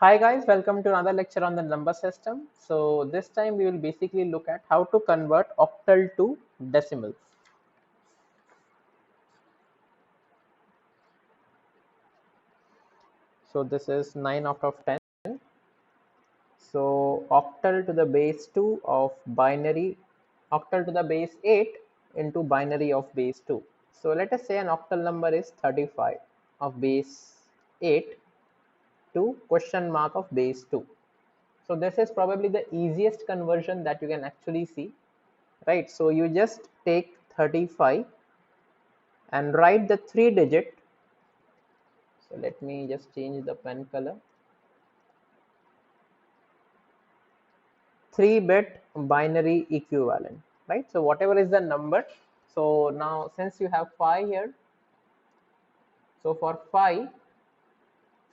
Hi guys, welcome to another lecture on the number system. So this time we will basically look at how to convert octal to decimals. So this is 9 out of 10. So octal to the base 2 of binary, octal to the base 8 into binary of base 2. So let us say an octal number is 35 of base 8 to question mark of base 2. So this is probably the easiest conversion that you can actually see, right? So you just take 35 and write the 3-digit. So let me just change the pen color. 3-bit binary equivalent, right? So whatever is the number. So now since you have 5 here, so for 5,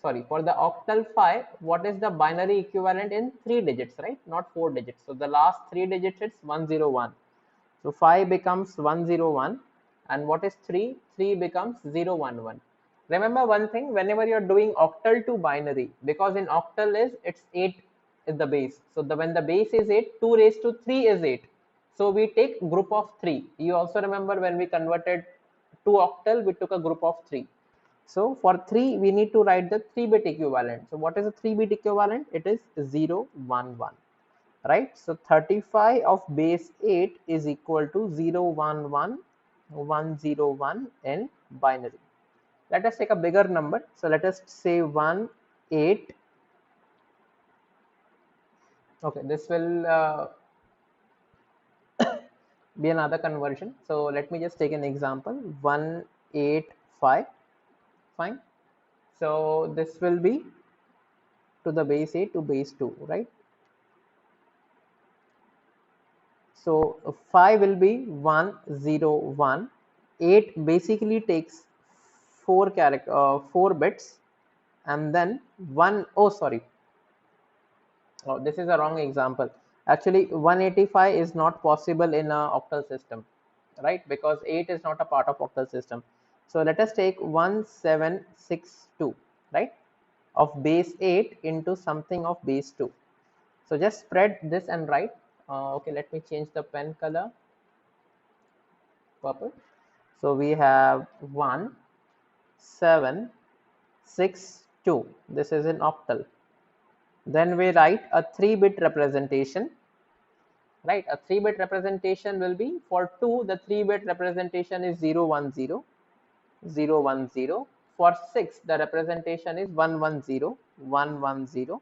sorry, for the octal 5, what is the binary equivalent in 3 digits, right? Not 4 digits. So the last 3 digits is 101. So 5 becomes 101, and what is 3? 3 becomes 011. Remember one thing, whenever you're doing octal to binary, because in octal it's 8 is the base. So when the base is 8, 2 raised to 3 is 8. So we take group of 3. You also remember when we converted to octal, we took a group of 3. So for 3, we need to write the 3-bit equivalent. So what is a 3-bit equivalent? It is 011. Right? So 35 of base 8 is equal to 011 in binary. Let us take a bigger number. So let us say 1 8. Okay, this will be another conversion. So let me just take an example. 185. Fine. So this will be to the base 8 to base 2, right? So 5 will be 101. 8 basically takes 4 bits, and then one, oh sorry, oh, this is a wrong example. Actually 185 is not possible in a octal system, right? Because 8 is not a part of octal system. So let us take 1762, right, of base 8 into something of base 2. So just spread this and write. Okay, let me change the pen color, purple. So we have 1762. This is in octal. Then we write a 3-bit representation, right? A 3-bit representation will be for 2, the 3-bit representation is 010, 010. For 6, the representation is 110, 110.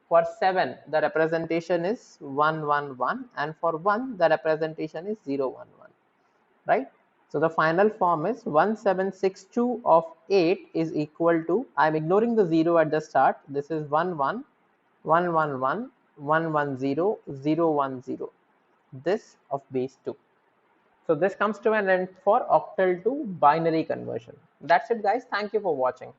For 7, the representation is 111, and for 1, the representation is 011, right? So the final form is 1762 of 8 is equal to, I'm ignoring the 0 at the start. This is 11, 111, 110, 010. This of base 2. So this comes to an end for octal to binary conversion. That's it guys. Thank you for watching.